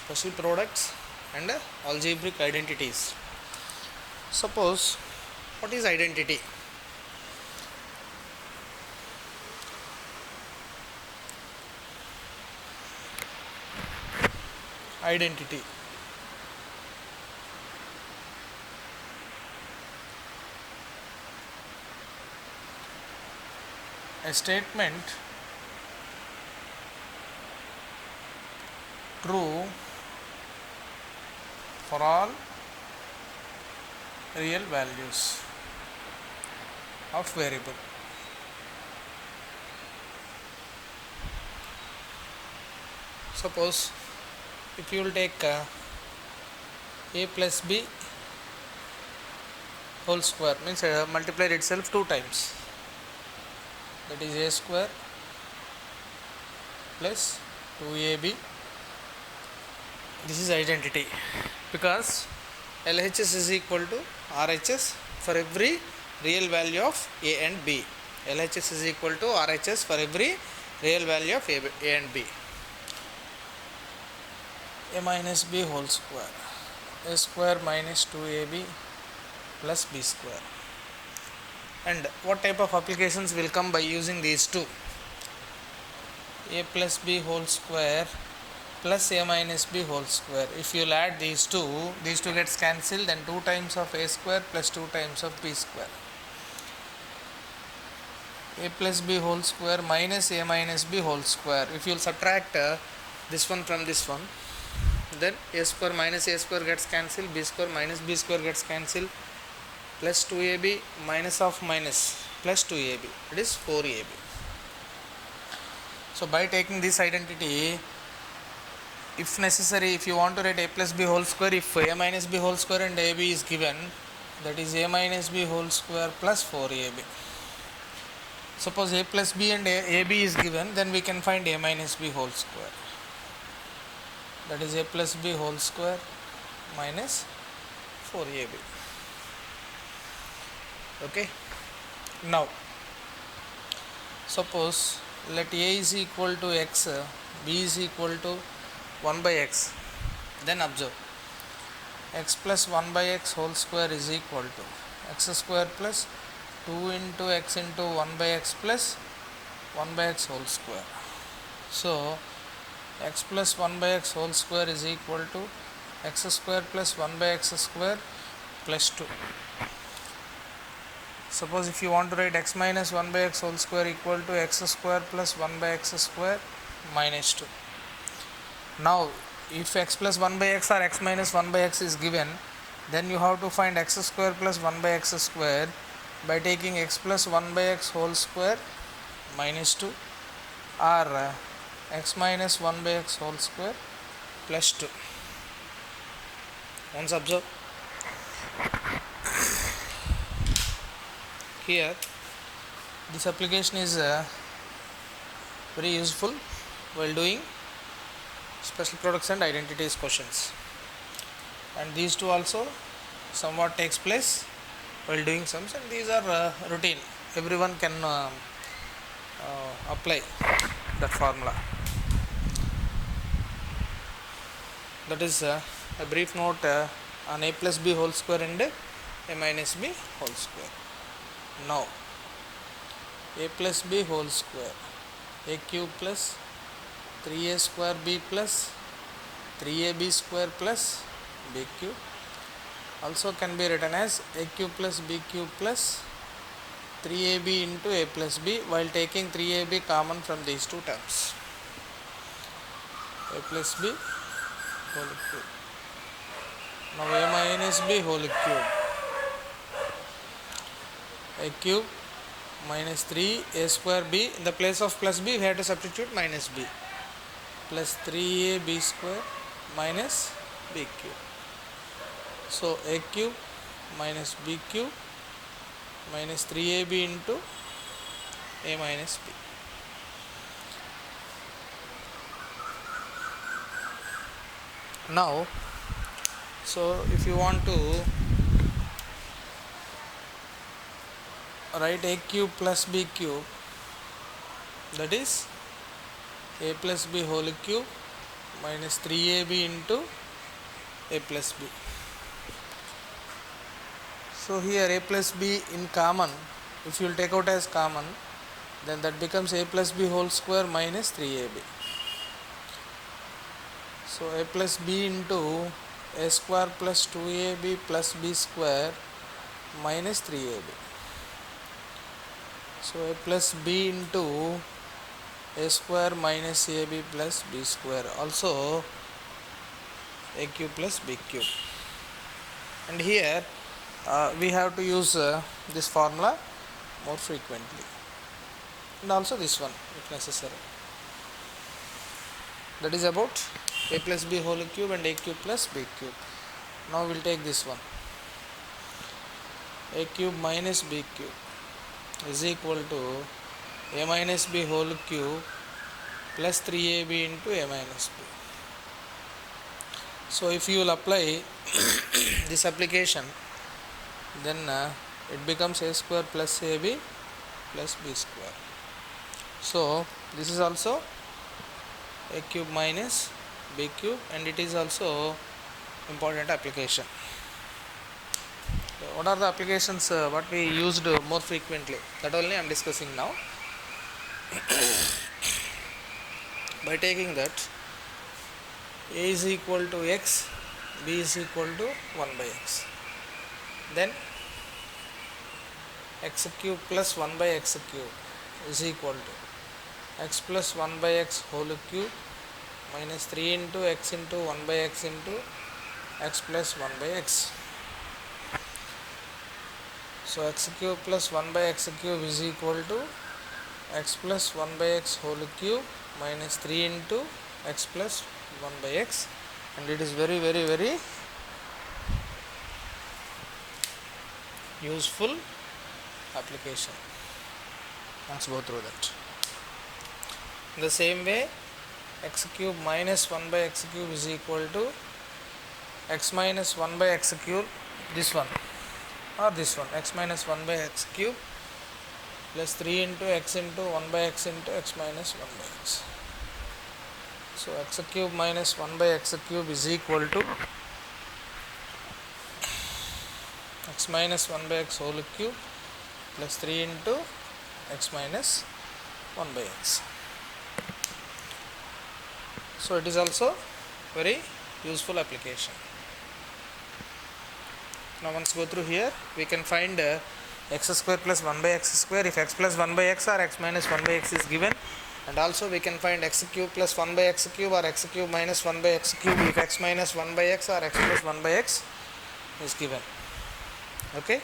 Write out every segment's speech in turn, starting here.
special products and algebraic identities. Suppose, what is identity? Identity. A statement true for all real values of variable. Suppose if you will take a plus b whole square, means multiplied itself 2 times, that is a square plus 2ab. This is identity, because LHS is equal to RHS for every real value of a and b. LHS is equal to RHS for every real value of a and b. A minus b whole square, a square minus 2ab plus b square. And what type of applications will come by using these two? A plus b whole square plus a minus b whole square. If you add these two gets cancelled, then 2 times of a square plus 2 times of b square. A plus b whole square minus a minus b whole square. If you will subtract this one from this one, then a square minus a square gets cancelled, b square minus b square gets cancelled, plus 2ab minus of minus plus 2ab, it is 4ab. So by taking this identity, if necessary, if you want to write a plus b whole square, if a minus b whole square and ab is given, that is a minus b whole square plus 4ab. Suppose a plus b and ab is given, then we can find a minus b whole square, that is a plus b whole square minus 4ab. Okay. Now suppose let a is equal to x, b is equal to 1 by x, then observe x plus 1 by x whole square is equal to x square plus 2 into x into 1 by x plus 1 by x whole square. So x plus 1 by x whole square is equal to x square plus 1 by x square plus 2. Suppose if you want to write x minus 1 by x whole square equal to x square plus 1 by x square minus 2. Now if x plus 1 by x or x minus 1 by x is given, then you have to find x square plus 1 by x square by taking x plus 1 by x whole square minus 2, or x minus 1 by x whole square plus 2. Once observe, here this application is very useful while doing special products and identities questions, and these two also somewhat takes place while doing sums, and these are routine, everyone can apply that formula. That is a brief note on a plus b whole square and a minus b whole square. Now a plus b whole square, a cube plus 3a square b plus 3ab square plus b cube, also can be written as a cube plus b cube plus 3ab into a plus b, while taking 3ab common from these two terms. A plus b whole cube. Now a minus b whole cube, a cube minus 3 a square b, in the place of plus b we have to substitute minus b, plus 3a b square minus b cube. So a cube minus b cube minus 3ab into a minus b. Now, so if you want to write a cube plus b cube, that is a plus b whole cube minus 3ab into a plus b. So here a plus b in common, if you will take out as common, then that becomes a plus b whole square minus 3ab. So a plus b into a square plus 2ab plus b square minus 3ab. So a plus b into a square minus ab plus b square, also a cube plus b cube. And here we have to use this formula more frequently, and also this one if necessary. That is about a plus b whole cube and a cube plus b cube. Now we will take this one, a cube minus b cube is equal to a minus b whole cube plus 3ab into a minus b. So if you will apply this application, then it becomes a square plus ab plus b square. So this is also a cube minus b cube, and it is also important application. What are the applications what we used more frequently? That only I am discussing now. By taking that a is equal to x, b is equal to 1 by x, then x cube plus 1 by x cube is equal to x plus 1 by x whole cube minus 3 into x into 1 by x into x plus 1 by x. So x cube plus 1 by x cube is equal to x plus 1 by x whole cube minus 3 into x plus 1 by x, and it is very useful application. Let's go through that. In the same way, x cube minus 1 by x cube is equal to x minus 1 by x cube, this one or this one, x minus 1 by x cube plus 3 into x into 1 by x into x minus 1 by x. So x cube minus 1 by x cube is equal to x minus 1 by x whole cube plus 3 into x minus 1 by x. So it is also very useful application. Now once go through here, we can find x square plus 1 by x square if x plus 1 by x or x minus 1 by x is given, and also we can find x cube plus 1 by x cube or x cube minus 1 by x cube if x minus 1 by x or x plus 1 by x is given. Okay,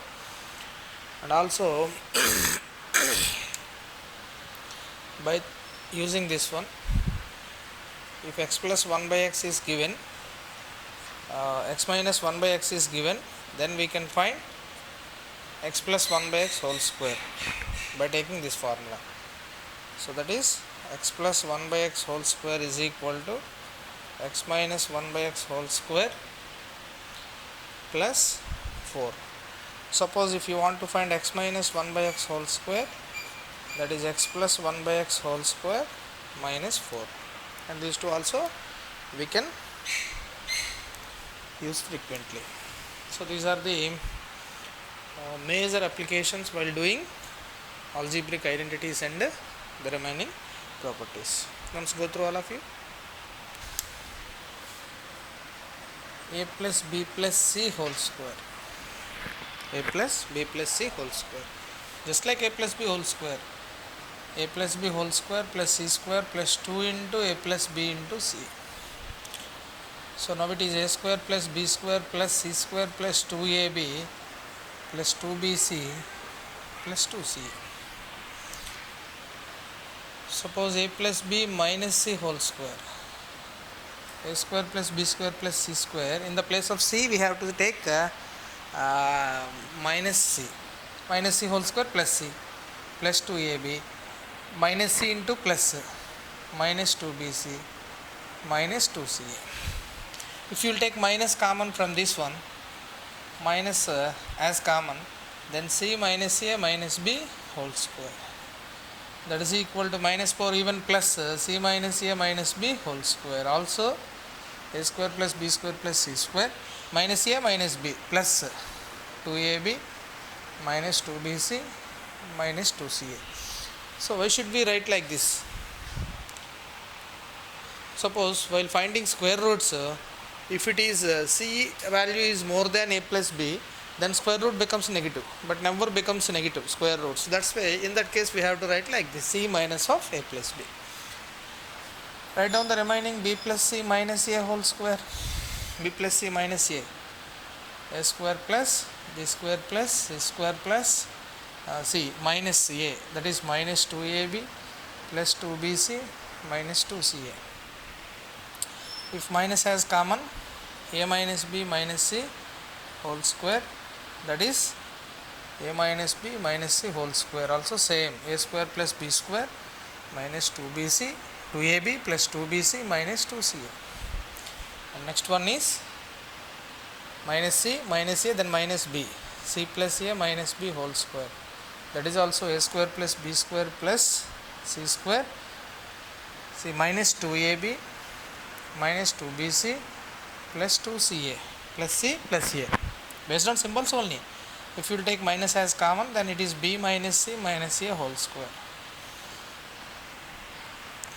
and also by using this one, if x plus 1 by x is given, x minus 1 by x is given, then we can find x plus 1 by x whole square by taking this formula. So that is x plus 1 by x whole square is equal to x minus 1 by x whole square plus 4. Suppose if you want to find x minus 1 by x whole square, that is x plus 1 by x whole square minus 4, and these two also we can use frequently. So these are the major applications while doing algebraic identities and the remaining properties. Let's go through all of you. A plus b plus c whole square, a plus b plus c whole square, just like a plus b whole square, a plus b whole square plus c square plus 2 into a plus b into c. So now it is a square plus b square plus c square plus 2ab plus 2bc plus 2c. Suppose a plus b minus c whole square, a square plus b square plus c square, in the place of c we have to take minus c whole square plus c plus 2ab minus c into plus minus 2bc minus 2ca. If you will take minus common from this one, minus as common, then c minus a minus b whole square, that is equal to minus 4 even plus c minus a minus b whole square, also a square plus b square plus c square minus a minus b plus 2ab minus 2bc minus 2ca. So why should we write like this? Suppose while finding square roots, if it is c value is more than a plus b, then square root becomes negative, but never becomes negative square roots. That's why in that case we have to write like this, c minus of a plus b. Write down the remaining b plus c minus a whole square. B plus c minus a square plus b square plus c square plus c minus a, that is minus 2ab plus 2bc minus 2ca. If minus has common, a minus b minus c whole square, that is a minus b minus c whole square, also same, a square plus b square minus 2ab plus 2bc minus 2ca. And next one is minus c minus a, then minus b, c plus a minus b whole square, that is also a square plus b square plus c square, c minus 2ab minus 2bc plus 2ca plus c plus a, based on symbols only. If you take minus as common, then it is b minus c minus a whole square.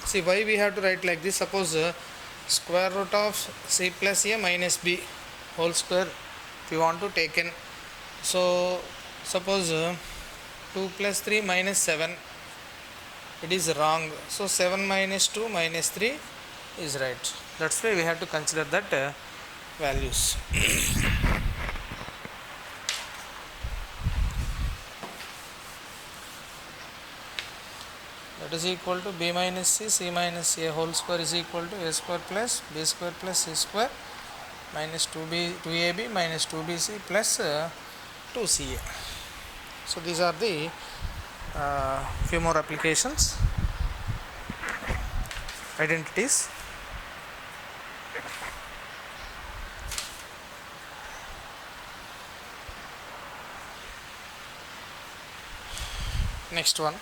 See why we have to write like this. Suppose square root of c plus a minus b whole square if you want to take in. So suppose 2 plus 3 minus 7, it is wrong. So 7 minus 2 minus 3 is right. That's why we have to consider that values. That is equal to b minus c, c minus a whole square is equal to a square plus b square plus c square minus 2ab minus 2bc plus 2ca. So these are the few more applications, identities. Next one,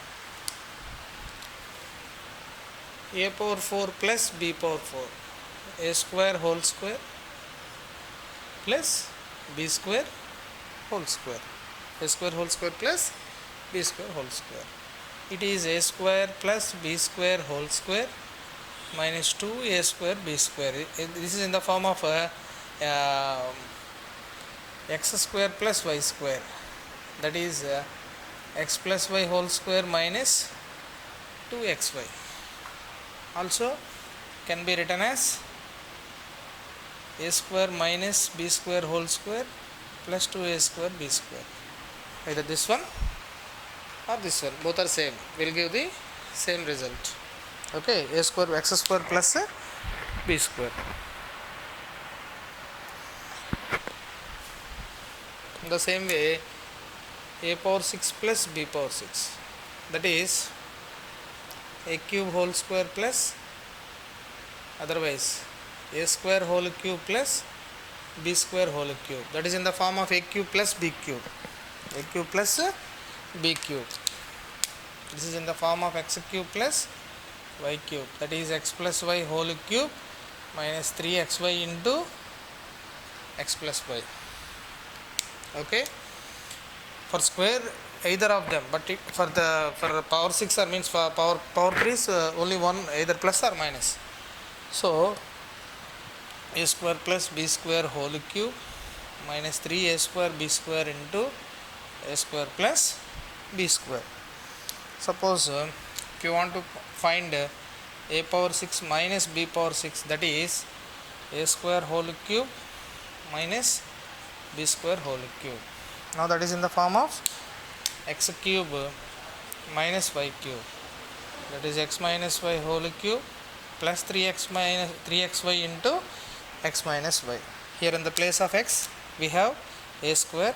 a power 4 plus b power 4, a square whole square plus b square whole square, a square whole square plus b square whole square. It is a square plus b square whole square minus 2a square b square. This is in the form of x square plus y square, that is x plus y whole square minus 2xy. Also can be written as a square minus b square whole square plus 2a square b square. Either this one or this one, both are same, will give the same result. Okay, a square x square plus b square. In the same way, a power 6 plus b power 6, that is a cube whole square plus, otherwise a square whole cube plus b square whole cube, that is in the form of a cube plus b cube, a cube plus b cube. This is in the form of x cube plus y cube, that is x plus y whole cube minus 3xy into x plus y. Okay, for square either of them, but for power 6 or means for power 3 is only one, either plus or minus. So a square plus b square whole cube minus 3a square b square into a square plus b square. Suppose if you want to find a power 6 minus b power 6, that is a square whole cube minus b square whole cube. Now that is in the form of x cube minus y cube, that is x minus y whole cube plus 3xy into x minus y. Here in the place of x we have a square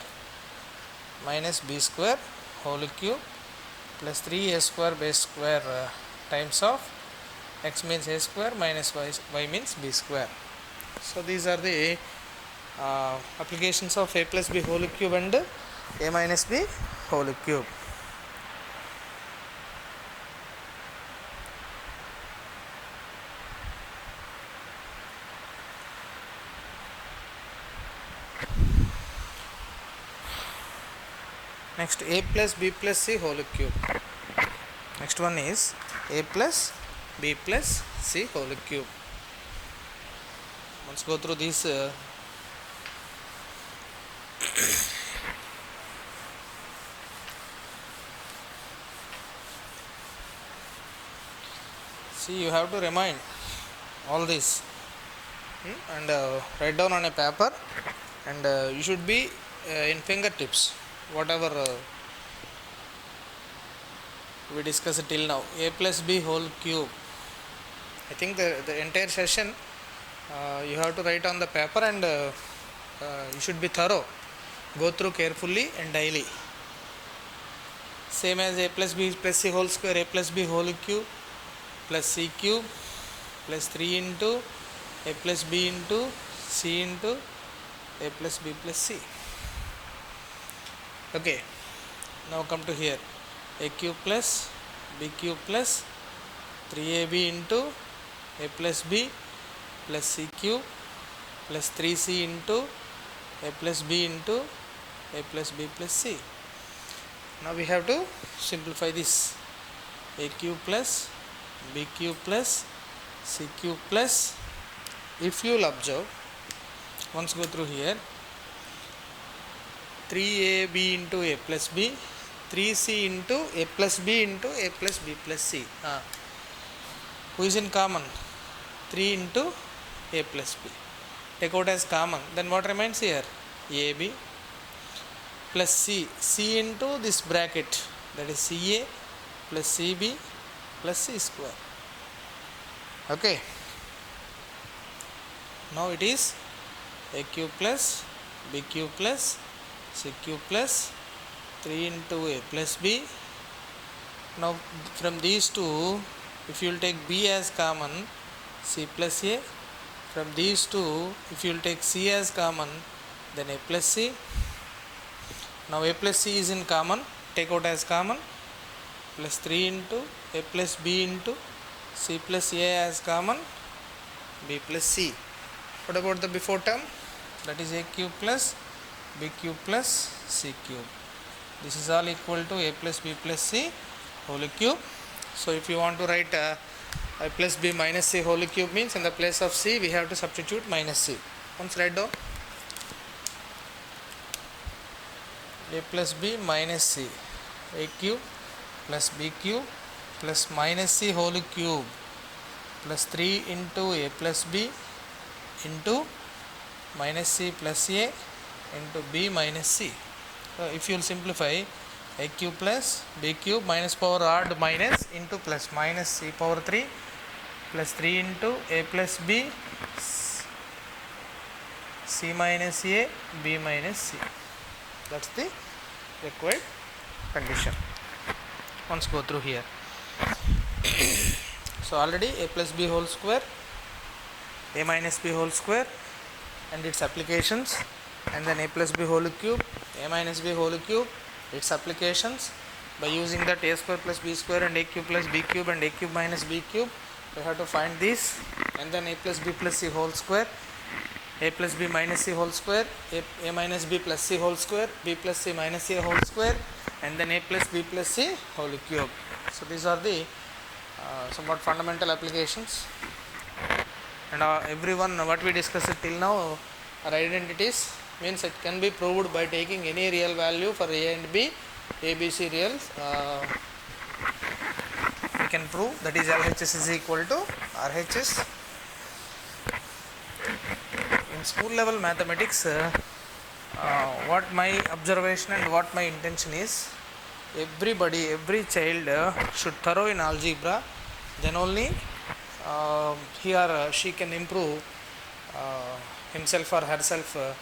minus b square whole cube plus 3a square base square times of x means a square minus y means b square. So these are the applications of a plus b whole cube and a minus b whole cube. Next a plus b plus c whole cube. Next one is a plus b plus c whole cube. Let's go through these. See, you have to remind all this and write down on a paper, and you should be in fingertips whatever we discussed till now. A plus b whole cube. I think the entire session you have to write on the paper, and you should be thorough. Go through carefully and daily. Same as a plus b plus c whole square, a plus b whole cube plus c cube plus 3 into a plus b into c into a plus b plus c. Okay, now come to here. A cube plus b cube plus 3ab into a plus b plus c cube plus 3c into a plus b into a plus b plus c. Now we have to simplify this. A cube plus b cube plus c cube plus, if you will observe, once go through here, 3ab into a plus b, 3c into a plus b into a plus b plus c. Who is in common? 3 into a plus b. Take out as common. Then what remains here? ab plus c into this bracket, that is ca plus cb plus c square. Okay. Now it is a cube plus b cube plus c cube plus 3 into a plus b. Now from these two, if you will take b as common, c plus a. From these two, if you will take c as common, then a plus c. Now a plus c is in common, take out as common, plus 3 into a plus b into c plus a as common, b plus c. What about the before term? That is a cube plus b cube plus c cube. This is all equal to a plus b plus c whole cube. So if you want to write a plus b minus c whole cube, means in the place of c we have to substitute minus c. Once write down a plus b minus c, a cube plus b cube plus minus c whole cube plus 3 into a plus b into minus c plus a into b minus c. So if you will simplify, a cube plus b cube minus power odd minus into plus minus c power 3 plus 3 into a plus b c minus a b minus c. That's the required condition. Once go through here. So already a plus b whole square, a minus b whole square and its applications, and then a plus b whole cube, a minus b whole cube, its applications. By using that a square plus b square and a cube plus b cube and a cube minus b cube, we have to find this, and then a plus b plus c whole square, a plus b minus c whole square, a minus b plus c whole square, b plus c minus c whole square, and then a plus b plus c whole cube. So these are the somewhat fundamental applications, and everyone what we discussed till now are identities, means it can be proved by taking any real value for a and b, a b c reals. We can prove that is LHS is equal to RHS. In school level mathematics, what my observation and what my intention is, every child should thorough in algebra, then only he or she can improve himself or herself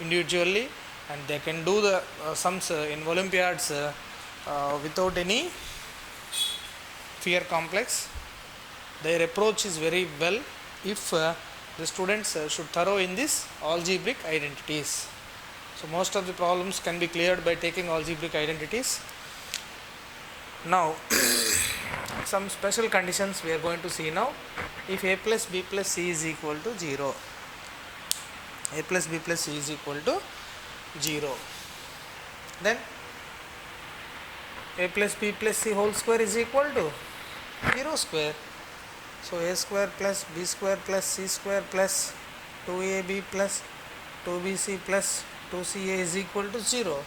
individually, and they can do the sums in Olympiads without any fear complex. Their approach is very well if the students should thorough in this algebraic identities. So most of the problems can be cleared by taking algebraic identities. Now some special conditions we are going to see now. If a plus b plus c is equal to 0, a plus b plus c is equal to 0, then a plus b plus c whole square is equal to 0 square. So a square plus b square plus c square plus 2ab plus 2bc plus 2ca is equal to 0.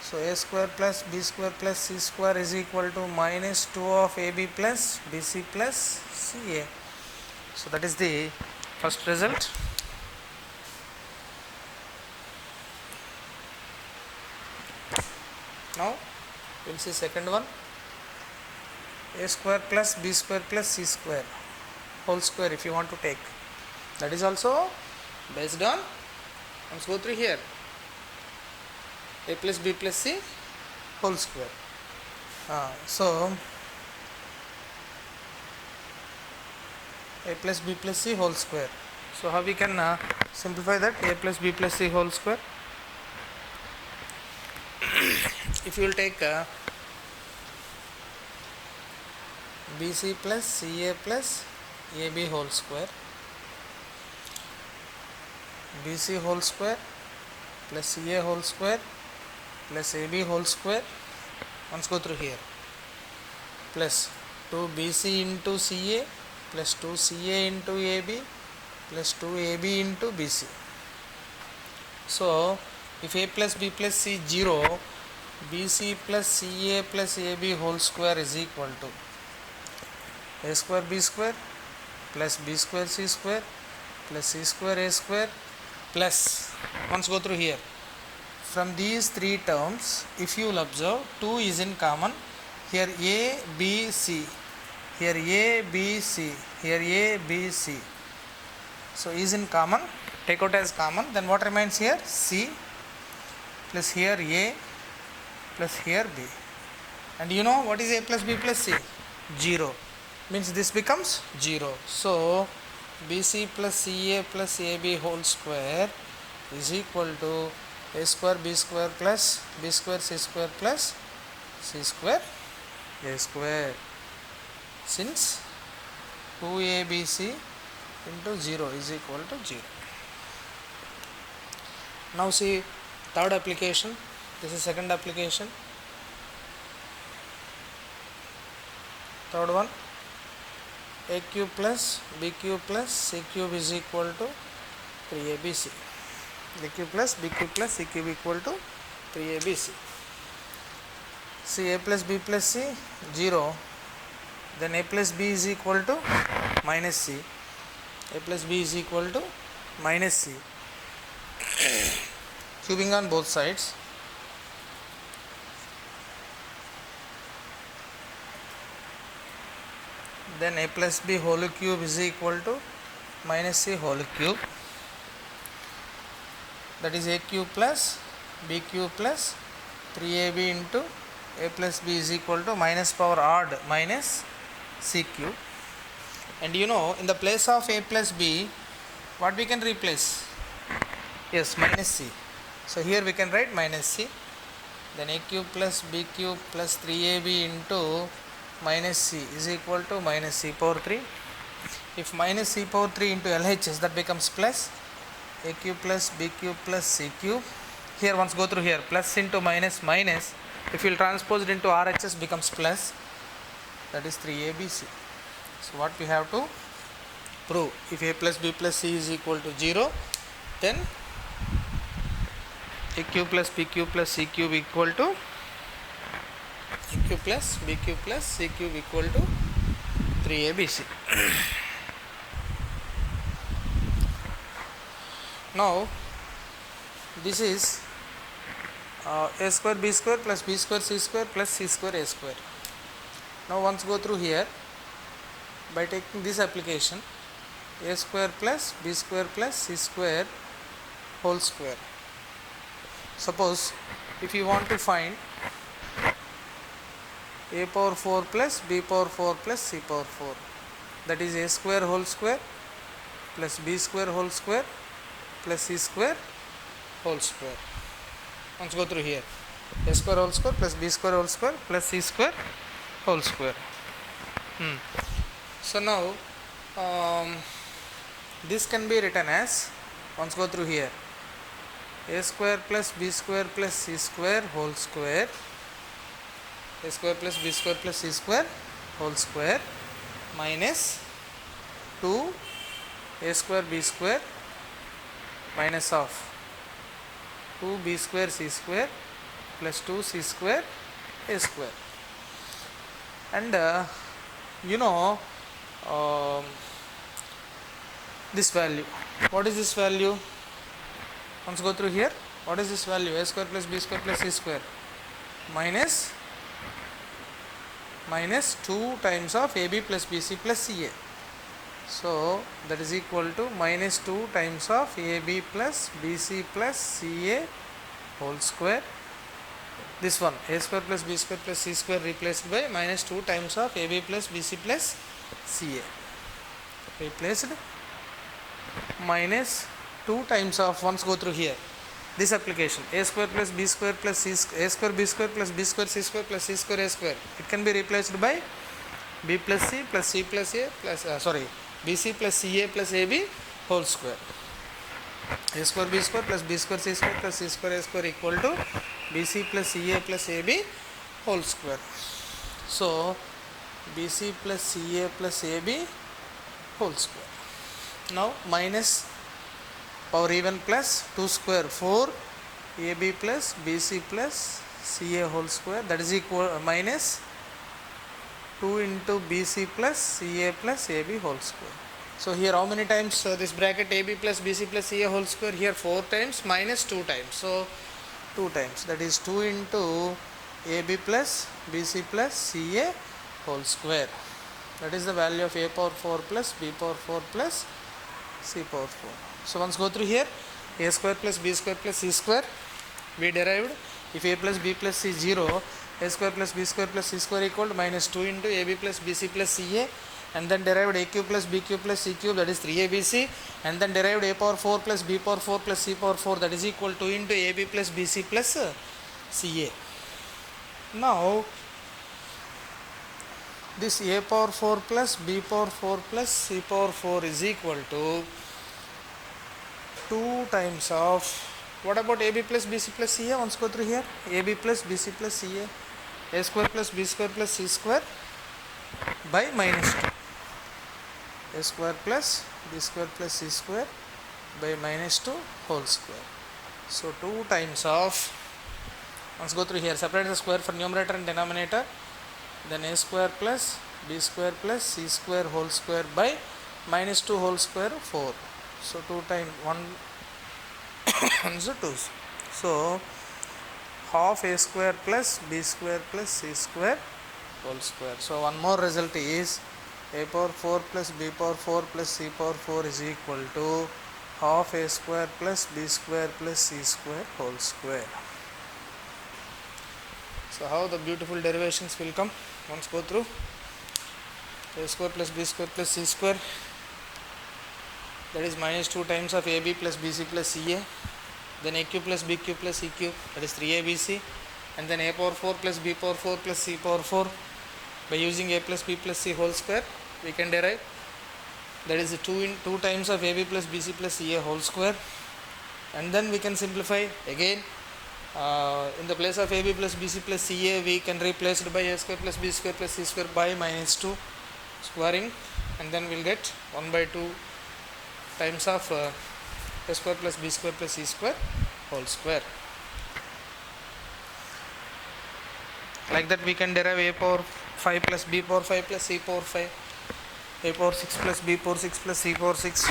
So a square plus b square plus c square is equal to minus 2 of ab plus bc plus ca. So that is the first result. Now we will see second one. A square plus b square plus c square whole square if you want to take. That is also based on, let's go through here, a plus b plus c whole square. So a plus b plus c whole square. So how we can simplify that? A plus b plus c whole square. If you will take bc plus ca plus ab whole square, bc whole square plus ca whole square plus ab whole square, once go through here, plus 2bc into ca plus 2ca into ab plus 2ab into bc. So if a plus b plus c 0, bc plus ca plus ab whole square is equal to a square b square plus b square c square plus c square a square plus, once go through here, from these three terms if you will observe 2 is in common, here a b c, here a b c, here a b c, so is in common, take out as common, then what remains here? C plus here a plus here b, and you know what is a plus b plus c? 0, means this becomes 0. So bc plus ca plus ab whole square is equal to a square b square plus b square c square plus c square a square, since 2abc into 0 is equal to 0. Now see third application. This is second application. Third one, a cube plus b cube plus c cube is equal to 3abc. A cube plus b cube plus c cube equal to 3abc. See a plus b plus c 0, then a plus b is equal to minus c. A plus b is equal to minus c. Cubing on both sides. Then a plus b whole cube is equal to minus c whole cube. That is a cube plus b cube plus 3ab into a plus b is equal to minus power odd minus c cube. And you know, in the place of a plus b, what we can replace? Yes, minus c. So here we can write minus c. Then a cube plus b cube plus 3ab into minus c is equal to minus c power 3. If minus c power 3 into LHS, that becomes plus a cube plus b cube plus c cube. Here once go through here, plus into minus minus. If you will transpose it into RHS, becomes plus. That is 3abc. So what we have to prove? If a plus b plus c is equal to 0, then a cube plus b cube plus c cube equal to a cube plus b cube plus c cube equal to 3abc. Now this is a square b square plus b square c square plus c square a square. Now once go through here, by taking this application, a square plus b square plus c square whole square. Suppose if you want to find a power 4 plus b power 4 plus c power 4, that is a square whole square plus b square whole square plus c square whole square. Once go through here, a square whole square plus b square whole square plus c square whole square. So now this can be written as, once go through here, a square plus b square plus c square whole square a square plus b square plus c square whole square minus 2 a square b square minus of 2b square c square plus 2c square a square. And um, this value, what is this value? Once go through here, what is this value? A square plus b square plus c square minus 2 times of ab plus bc plus ca. So that is equal to minus 2 times of ab plus bc plus ca whole square. This one, a square plus b square plus c square replaced by minus 2 times of ab plus bc plus ca. Replaced minus 2 times of, once go through here, this application, a square plus b square plus c square, a square b square plus b square c square plus c square a square. It can be replaced by b plus c plus c plus a plus bc plus ca plus ab whole square. A square b square plus b square c square plus c square a square equal to bc plus ca plus ab whole square. So bc plus ca plus ab whole square. Now minus power even plus 2 square 4 ab plus bc plus ca whole square, that is equal minus 2 into bc plus ca plus ab whole square. So here how many times this bracket ab plus bc plus ca whole square? Here 4 times minus 2 times. So 2 times, that is 2 into ab plus bc plus ca whole square. That is the value of a power 4 plus b power 4 plus c power 4. So once go through here, a square plus b square plus c square we derived. If a plus b plus c 0, a square plus b square plus c square equal to minus 2 into ab plus bc plus ca, and then derived a cube plus b cube plus c cube, that is 3abc, and then derived a power 4 plus b power 4 plus c power 4, that is equal to into ab plus bc plus ca. Now this a power 4 plus b power 4 plus c power 4 is equal to 2 times of, what about ab plus bc plus ca? Once go through here, ab plus bc plus ca, a square plus b square plus c square by minus 2, a square plus b square plus c square by minus 2 whole square. So 2 times of, once go through here, separate the square for numerator and denominator, then a square plus b square plus c square whole square by minus 2 whole square 4. So 2 times 1 so 2. So half a square plus b square plus c square whole square. So one more result is a power 4 plus b power 4 plus c power 4 is equal to half a square plus b square plus c square whole square. So how the beautiful derivations will come? Once go through, a square plus b square plus c square, that is minus 2 times of ab plus bc plus ca, then a cube plus b cube plus c cube, that is 3abc, and then a power 4 plus b power 4 plus c power 4. By using a plus b plus c whole square we can derive, that is 2 times of ab plus bc plus ca whole square, and then we can simplify again. In the place of ab plus bc plus ca we can replace it by a square plus b square plus c square by minus 2 squaring, and then we'll get 1 by 2 times of a square plus b square plus c square whole square. Like that we can derive a power 5 plus b power 5 plus c power 5, a power 6 plus b power 6 plus c power 6,